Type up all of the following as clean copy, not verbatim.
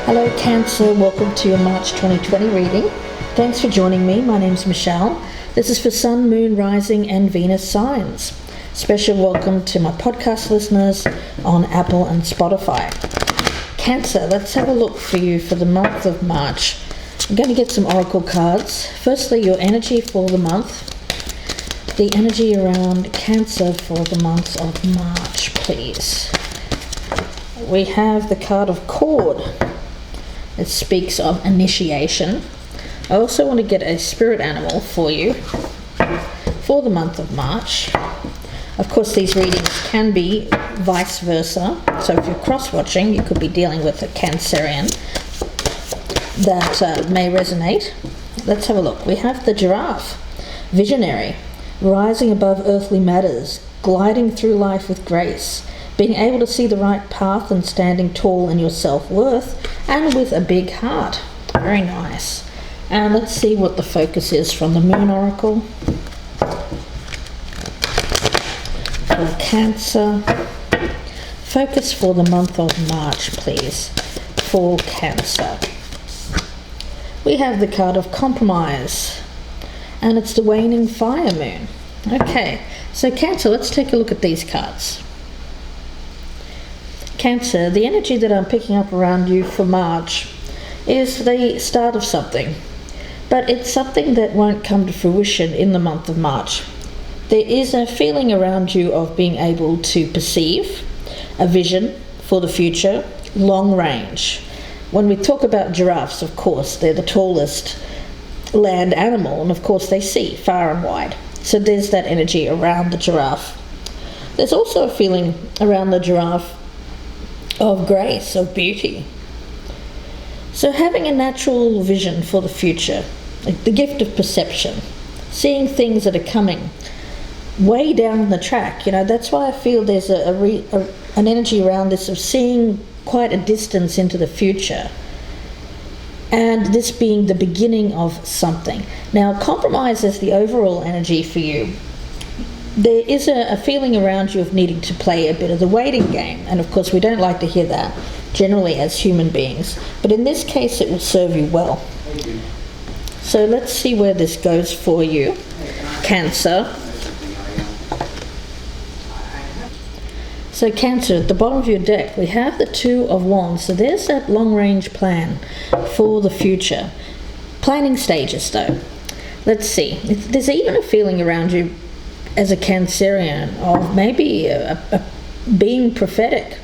Hello Cancer, welcome to your March 2020 reading. Thanks for joining me. My name's Michelle. This is for Sun, Moon, Rising and Venus signs. Special welcome to my podcast listeners on Apple and Spotify. Cancer, let's have a look for you for the month of March. I'm going to get some oracle cards. Firstly, your energy for the month. The energy around Cancer for the month of March, please. We have the card of Cord. It speaks of initiation. I also want to get a spirit animal for you for the month of March. Of course, these readings can be vice versa. So if you're cross-watching, you could be dealing with a Cancerian that may resonate. Let's have a look. We have the giraffe, visionary, rising above earthly matters, gliding through life with grace, being able to see the right path and standing tall in your self-worth and with a big heart. Very nice. And let's see what the focus is from the Moon Oracle. For Cancer, focus for the month of March, please, for Cancer. We have the card of Compromise, and it's the waning fire moon. Okay, so Cancer, let's take a look at these cards. Cancer, the energy that I'm picking up around you for March is the start of something, but it's something that won't come to fruition in the month of March. There is a feeling around you of being able to perceive a vision for the future, long range. When we talk about giraffes, of course, they're the tallest land animal, and of course they see far and wide. So there's that energy around the giraffe. There's also a feeling around the giraffe of grace, of beauty. So having a natural vision for the future, like the gift of perception, seeing things that are coming way down the track, that's why I feel there's an energy around this of seeing quite a distance into the future, and this being the beginning of something. Now, compromise is the overall energy for you. There is a feeling around you of needing to play a bit of the waiting game, and of course we don't like to hear that generally as human beings, but in this case it will serve you well. So let's see where this goes for you, Cancer. So Cancer, at the bottom of your deck, we have the Two of Wands. So there's that long-range plan for the future. Planning stages, though. Let's see. There's even a feeling around you as a Cancerian of maybe being prophetic,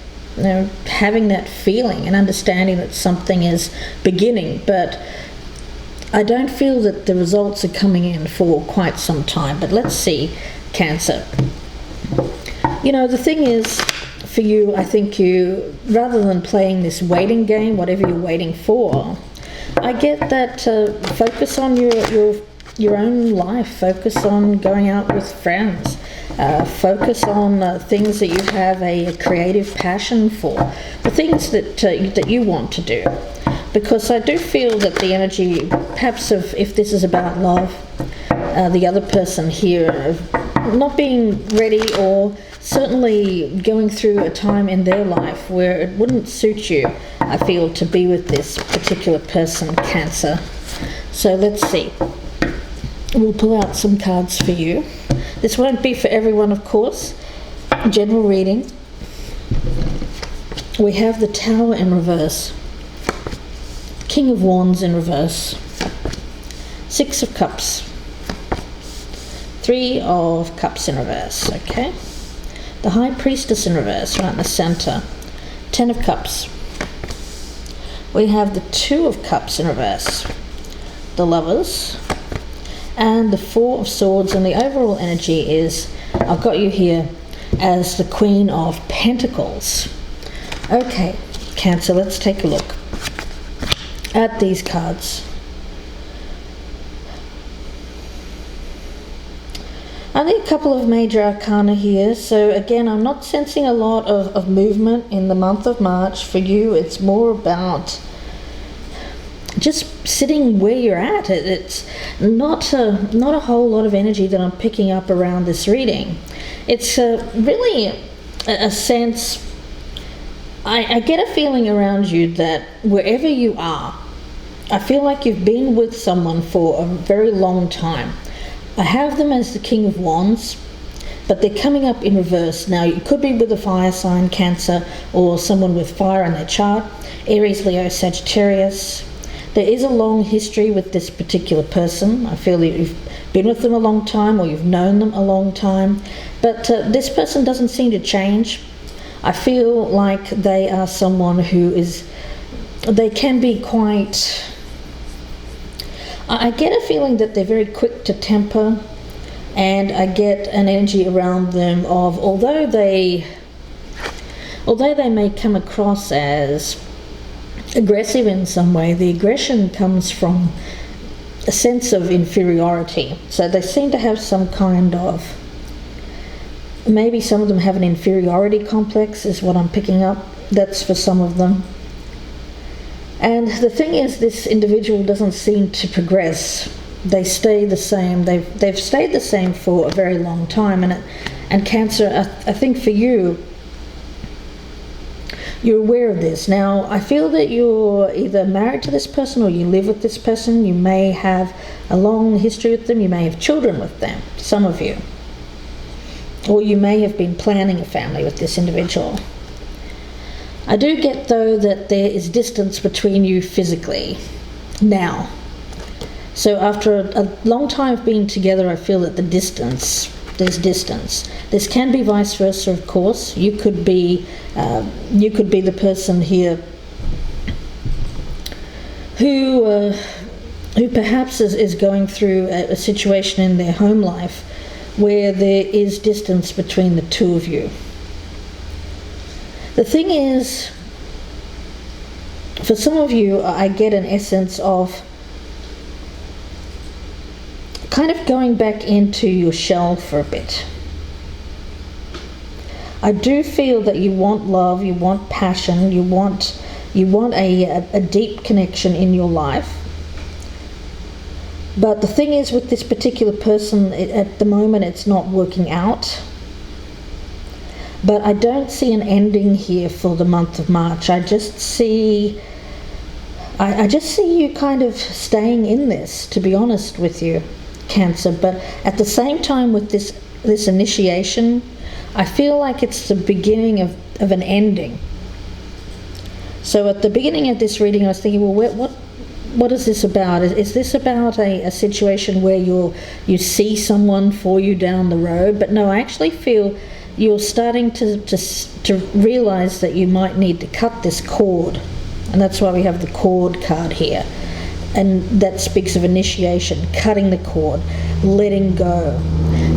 having that feeling and understanding that something is beginning. But I don't feel that the results are coming in for quite some time. But let's see, Cancer. The thing is, for you, I think you, rather than playing this waiting game, whatever you're waiting for, I get that focus on your own life, focus on going out with friends, focus on things that you have a creative passion for, the things that you want to do. Because I do feel that the energy, perhaps of if this is about love, the other person here not being ready, or certainly going through a time in their life where it wouldn't suit you, I feel, to be with this particular person, Cancer. So let's see. We'll pull out some cards for you. This won't be for everyone, of course. General reading. We have the Tower in reverse, King of Wands in reverse, Six of Cups, Three of Cups in reverse, okay? The High Priestess in reverse, right in the center. Ten of Cups. We have the Two of Cups in reverse, the Lovers, and the Four of Swords. And the overall energy is, I've got you here as the Queen of Pentacles. Okay, Cancer, let's take a look at these cards. I think a couple of major arcana here. So again, I'm not sensing a lot of movement in the month of March. For you, it's more about just sitting where you're at. It's not a whole lot of energy that I'm picking up around this reading. It's really a sense I get a feeling around you that wherever you are, I feel like you've been with someone for a very long time. I have them as the King of Wands, but they're coming up in reverse. Now, you could be with a fire sign, Cancer, or someone with fire in their chart, Aries, Leo, Sagittarius. There is a long history with this particular person. I feel that you've been with them a long time, or you've known them a long time, but this person doesn't seem to change. I feel like they are someone they can be quite... I get a feeling that they're very quick to temper, and I get an energy around them of, although they may come across as aggressive in some way, the aggression comes from a sense of inferiority. So they seem to have some kind of, maybe some of them have an inferiority complex, is what I'm picking up. That's for some of them. And the thing is, this individual doesn't seem to progress. They stay the same. They've stayed the same for a very long time. And Cancer, I think for you, you're aware of this. Now, I feel that you're either married to this person or you live with this person. You may have a long history with them. You may have children with them, some of you. Or you may have been planning a family with this individual. I do get, though, that there is distance between you physically now. So after a long time of being together, I feel that there's distance. This can be vice versa, of course. You could be the person here who perhaps is going through a situation in their home life where there is distance between the two of you. The thing is, for some of you, I get an essence of kind of going back into your shell for a bit. I do feel that you want love, you want passion, you want a deep connection in your life. But the thing is, with this particular person, at the moment it's not working out. But I don't see an ending here for the month of March. I just see you kind of staying in this, to be honest with you, Cancer. But at the same time, with this initiation, I feel like it's the beginning of an ending. So at the beginning of this reading, I was thinking, well, what is this about? Is this about a situation where you see someone for you down the road? But no, I actually feel you're starting to realize that you might need to cut this cord. And that's why we have the cord card here. And that speaks of initiation, cutting the cord, letting go.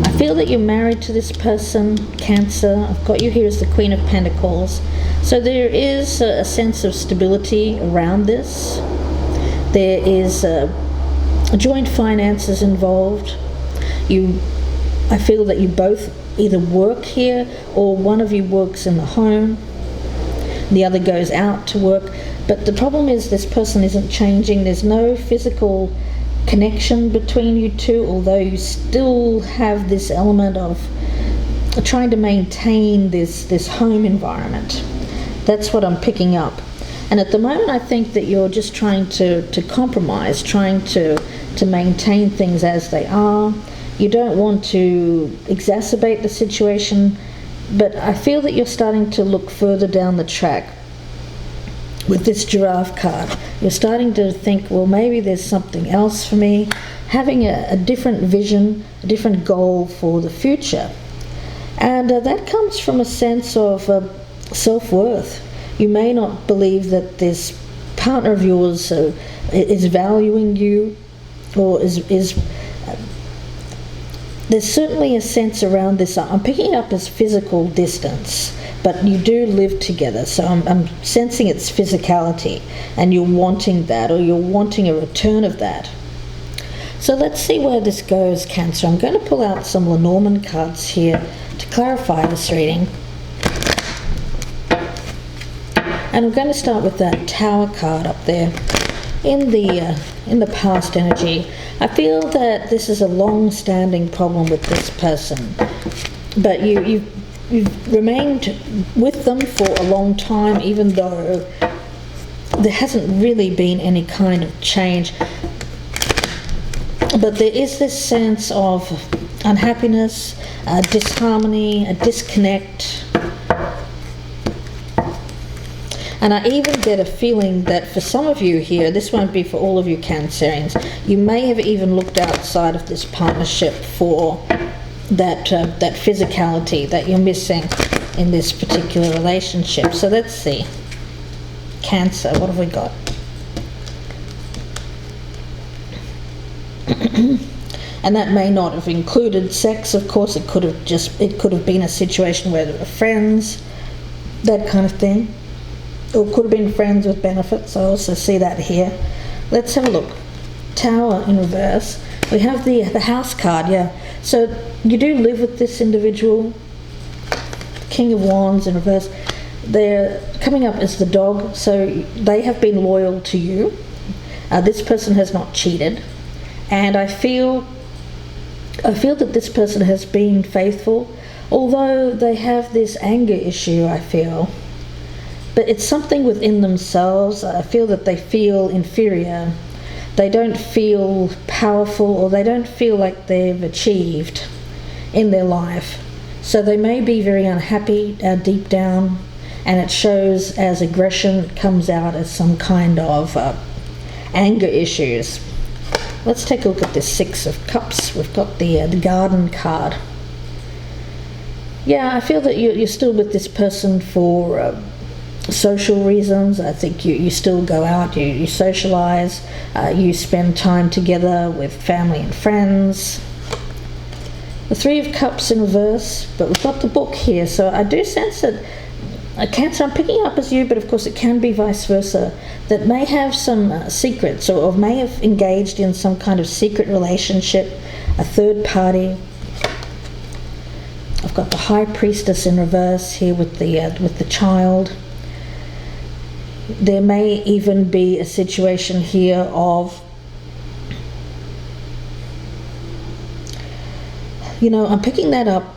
I feel that you're married to this person, Cancer. I've got you here as the Queen of Pentacles. So there is a sense of stability around this. There is joint finances involved. I feel that you both either work here, or one of you works in the home, the other goes out to work. But the problem is, this person isn't changing. There's no physical connection between you two, although you still have this element of trying to maintain this home environment. That's what I'm picking up. And at the moment, I think that you're just trying to compromise, trying to maintain things as they are. You don't want to exacerbate the situation, but I feel that you're starting to look further down the track. With this giraffe card, you're starting to think, well, maybe there's something else for me, having a different vision, a different goal for the future. And that comes from a sense of self-worth. You may not believe that this partner of yours is valuing you, or is there's certainly a sense around this. I'm picking it up as physical distance, but you do live together, so I'm sensing its physicality, and you're wanting that, or you're wanting a return of that. So let's see where this goes, Cancer. I'm going to pull out some Lenormand cards here to clarify this reading. And I'm going to start with that Tower card up there. In the past energy, I feel that this is a long-standing problem with this person. But you've remained with them for a long time, even though there hasn't really been any kind of change. But there is this sense of unhappiness, disharmony, a disconnect. And I even get a feeling that for some of you here, this won't be for all of you Cancerians, you may have even looked outside of this partnership for that physicality that you're missing in this particular relationship. So let's see. Cancer, what have we got? And that may not have included sex, of course. It could have been a situation where there were friends, that kind of thing. Or could have been friends with benefits. I also see that here. Let's have a look. Tower in reverse. We have the house card, yeah. So you do live with this individual. King of Wands in reverse. They're coming up as the dog, so they have been loyal to you. This person has not cheated. And I feel that this person has been faithful, although they have this anger issue, I feel. But it's something within themselves. I feel that they feel inferior. They don't feel powerful, or they don't feel like they've achieved in their life. So they may be very unhappy deep down, and it shows as aggression. It comes out as some kind of anger issues. Let's take a look at this Six of Cups. We've got the Garden card. Yeah, I feel that you're still with this person for social reasons. I think you still go out, you socialise, you spend time together with family and friends. The Three of Cups in reverse, but we've got the book here, so I do sense that Cancer, I'm picking up as you, but of course it can be vice versa, that may have some secrets, or may have engaged in some kind of secret relationship, a third party. I've got the High Priestess in reverse here with the child. There may even be a situation here of, I'm picking that up,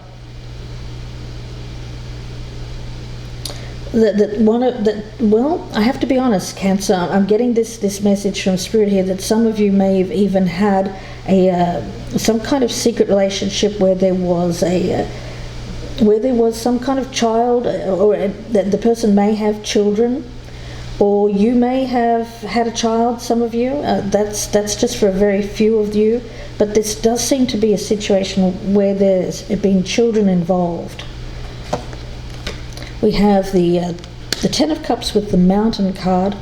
I have to be honest, Cancer, I'm getting this message from Spirit here that some of you may have even had some kind of secret relationship where there was some kind of child, or that the person may have children, or you may have had a child, some of you. That's just for a very few of you, but this does seem to be a situation where there's been children involved. We have the Ten of Cups with the Mountain card.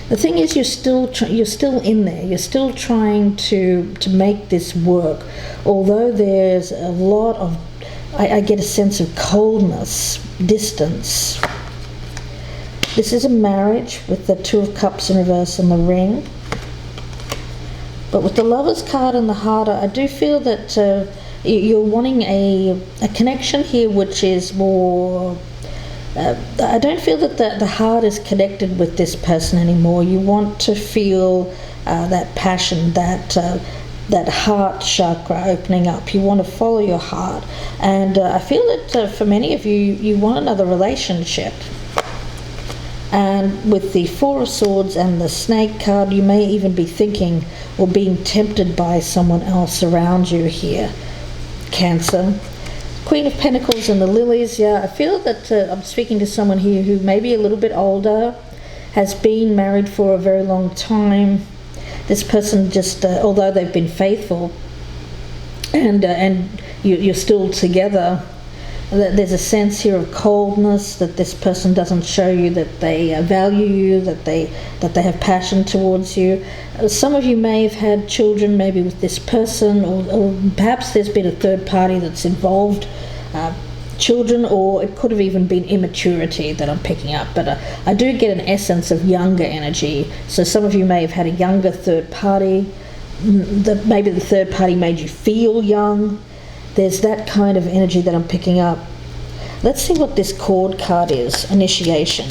The thing is, you're still in there. You're still trying to make this work, although there's a lot of, I get a sense of coldness, distance. This is a marriage with the Two of Cups in reverse and the ring. But with the Lovers card and the Heart, I do feel that you're wanting a connection here which is more... I don't feel that the heart is connected with this person anymore. You want to feel that passion, that heart chakra opening up. You want to follow your heart. And I feel that for many of you, you want another relationship. And with the Four of Swords and the Snake card, you may even be thinking or being tempted by someone else around you here, Cancer. Queen of Pentacles and the Lilies, yeah, I feel that I'm speaking to someone here who may be a little bit older, has been married for a very long time. This person just, although they've been faithful, and you're still together, there's a sense here of coldness, that this person doesn't show you that they value you, that they have passion towards you. Some of you may have had children maybe with this person, or perhaps there's been a third party that's involved, children, or it could have even been immaturity that I'm picking up. But I do get an essence of younger energy. So some of you may have had a younger third party, maybe the third party made you feel young. There's that kind of energy that I'm picking up. Let's see what this Cord card is. Initiation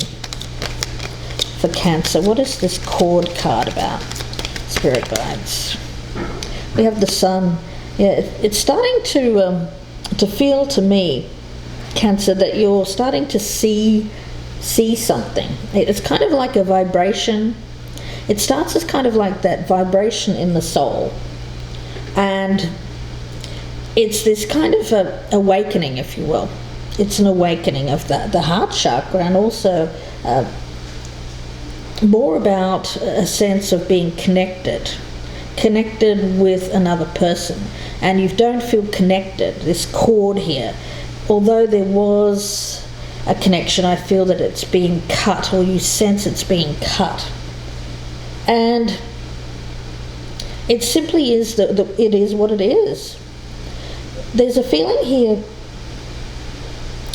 for Cancer. What is this Cord card about? Spirit guides. We have the Sun. Yeah, it's starting to to feel to me, Cancer, that you're starting to see something. It's kind of like a vibration. It starts as kind of like that vibration in the soul, and it's this kind of awakening, if you will. It's an awakening of the heart chakra, and also more about a sense of being connected with another person. And you don't feel connected, this cord here. Although there was a connection, I feel that it's being cut, or you sense it's being cut. And it simply is it is what it is. There's a feeling here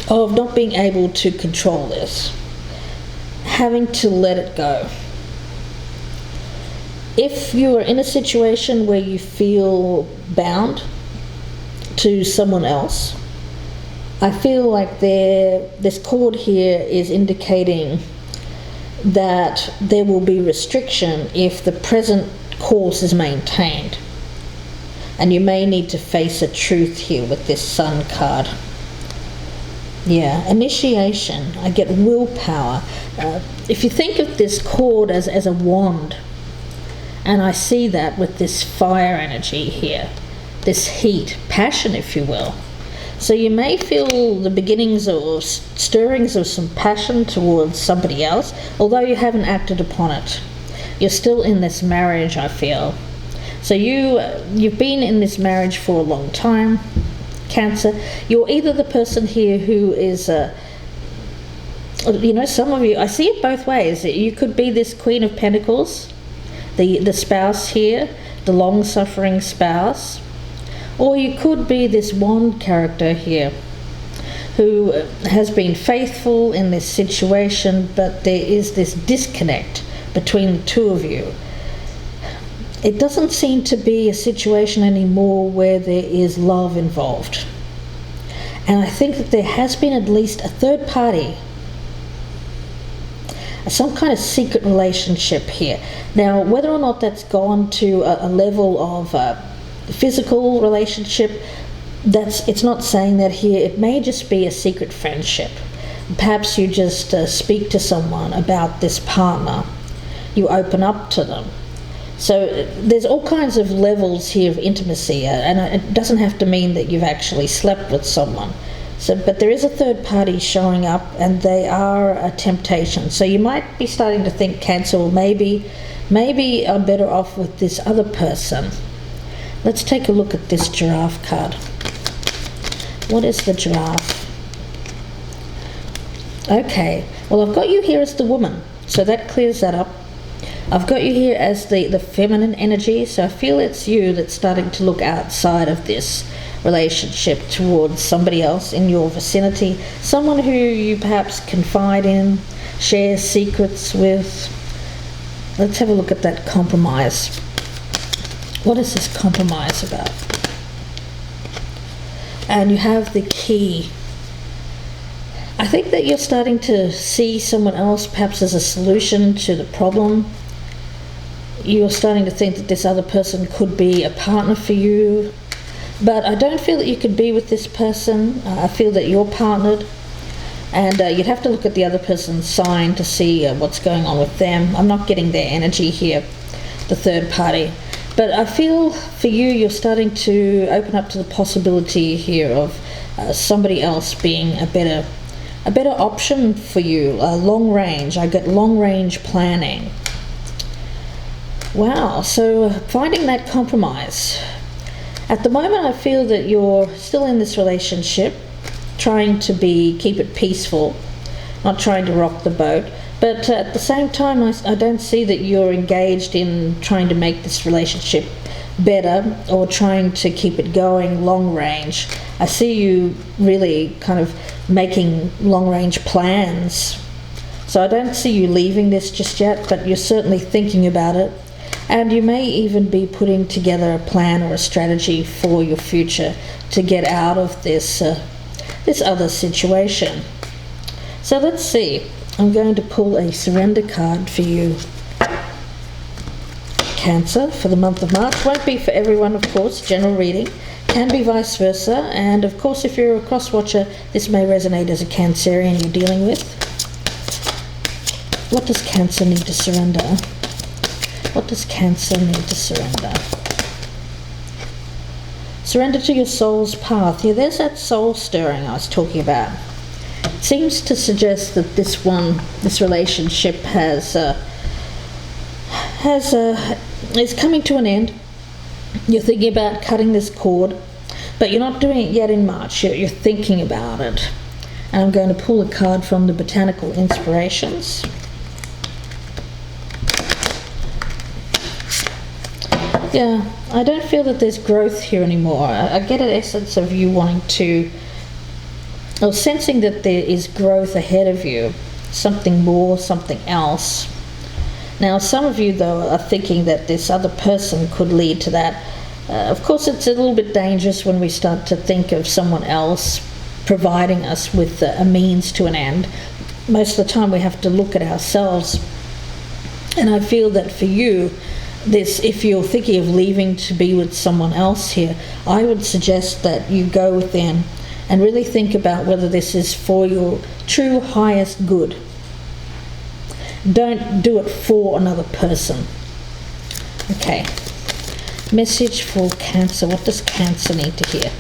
of not being able to control this, having to let it go. If you are in a situation where you feel bound to someone else, I feel like this cord here is indicating that there will be restriction if the present course is maintained. And you may need to face a truth here with this Sun card. Yeah, initiation. I get willpower. If you think of this cord as a wand, and I see that with this fire energy here, this heat, passion, if you will. So you may feel the beginnings or stirrings of some passion towards somebody else, although you haven't acted upon it. You're still in this marriage, I feel. So you've been in this marriage for a long time, Cancer. You're either the person here who is, some of you, I see it both ways. You could be this Queen of Pentacles, the spouse here, the long-suffering spouse. Or you could be this wand character here who has been faithful in this situation, but there is this disconnect between the two of you. It doesn't seem to be a situation anymore where there is love involved. And I think that there has been at least a third party, some kind of secret relationship here. Now, whether or not that's gone to a level of physical relationship, it's not saying that here. It may just be a secret friendship. Perhaps you just speak to someone about this partner. You open up to them. So there's all kinds of levels here of intimacy, and it doesn't have to mean that you've actually slept with someone. But there is a third party showing up, and they are a temptation. So you might be starting to think, Cancer, well, maybe I'm better off with this other person. Let's take a look at this giraffe card. What is the giraffe? Okay, well, I've got you here as the woman, so that clears that up. I've got you here as the feminine energy, so I feel it's you that's starting to look outside of this relationship towards somebody else in your vicinity, someone who you perhaps confide in, share secrets with. Let's have a look at that compromise. What is this compromise about? And you have the key. I think that you're starting to see someone else perhaps as a solution to the problem. You're starting to think that this other person could be a partner for you. But I don't feel that you could be with this person. I feel that you're partnered. And you'd have to look at the other person's sign to see what's going on with them. I'm not getting their energy here, the third party. But I feel for you, you're starting to open up to the possibility here of somebody else being a better option for you. Long range. I get long range planning. Wow. So finding that compromise. At the moment, I feel that you're still in this relationship, trying to keep it peaceful, not trying to rock the boat. But at the same time, I don't see that you're engaged in trying to make this relationship better or trying to keep it going long range. I see you really kind of making long range plans. So I don't see you leaving this just yet, but you're certainly thinking about it. And you may even be putting together a plan or a strategy for your future to get out of this other situation. So let's see. I'm going to pull a surrender card for you, Cancer for the month of March. Won't be for everyone, of course, general reading. Can be vice versa. And of course, if you're a cross watcher, this may resonate as a Cancerian you're dealing with. What does Cancer need to surrender? What does Cancer need to surrender? Surrender to your soul's path. Yeah, there's that soul stirring I was talking about. It seems to suggest that this relationship is coming to an end. You're thinking about cutting this cord, but you're not doing it yet in March. You're thinking about it. And I'm going to pull a card from the Botanical Inspirations. Yeah, I don't feel that there's growth here anymore. I get an essence of you wanting to, or sensing that there is growth ahead of you, something more, something else. Now, some of you, though, are thinking that this other person could lead to that. Of course, it's a little bit dangerous when we start to think of someone else providing us with a means to an end. Most of the time, we have to look at ourselves. And I feel that for you, if you're thinking of leaving to be with someone else here, I would suggest that you go within and really think about whether this is for your true highest good. Don't do it for another person. Okay. Message for Cancer. What does Cancer need to hear?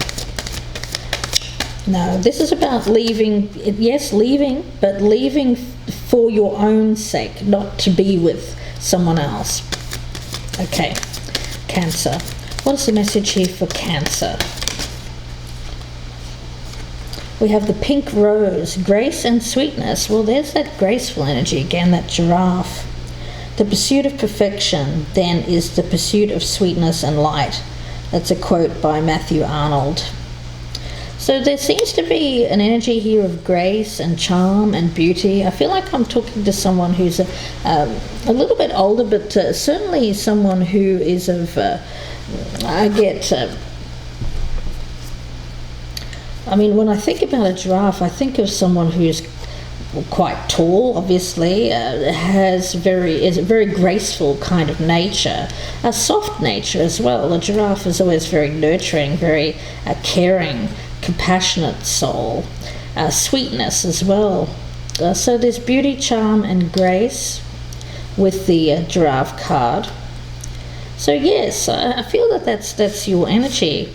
No, this is about leaving. Yes, leaving, but leaving for your own sake, not to be with someone else. Okay, Cancer. What is the message here for Cancer? We have the pink rose, grace and sweetness. Well, there's that graceful energy again, that giraffe. The pursuit of perfection, then, is the pursuit of sweetness and light. That's a quote by Matthew Arnold. So there seems to be an energy here of grace and charm and beauty. I feel like I'm talking to someone who's a little bit older, but certainly someone who is of, when I think about a giraffe, I think of someone who's quite tall, obviously, is a very graceful kind of nature, a soft nature as well. A giraffe is always very nurturing, very caring, compassionate soul, sweetness as well. So there's beauty, charm and grace with the giraffe card. So yes, I feel that that's your energy,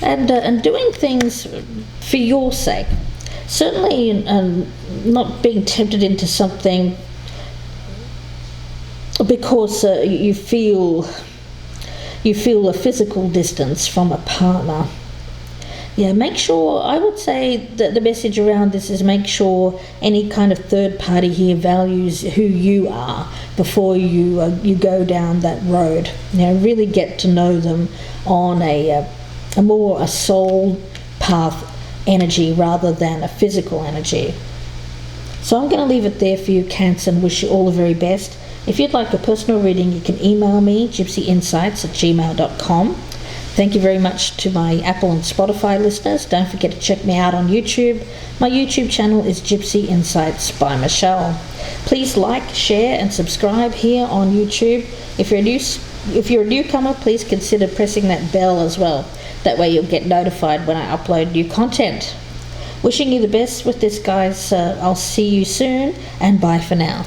and doing things for your sake. Certainly not being tempted into something because you feel a physical distance from a partner. Yeah, make sure, I would say that the message around this is make sure any kind of third party here values who you are before you go down that road. Really get to know them on a soul path energy rather than a physical energy. So I'm going to leave it there for you, Cancer, and wish you all the very best. If you'd like a personal reading, you can email me, gypsyinsights@gmail.com. Thank you very much to my Apple and Spotify listeners. Don't forget to check me out on YouTube. My YouTube channel is Gypsy Insights by Michelle. Please like, share and subscribe here on YouTube. If you're a newcomer, please consider pressing that bell as well. That way you'll get notified when I upload new content. Wishing you the best with this, guys. I'll see you soon, and bye for now.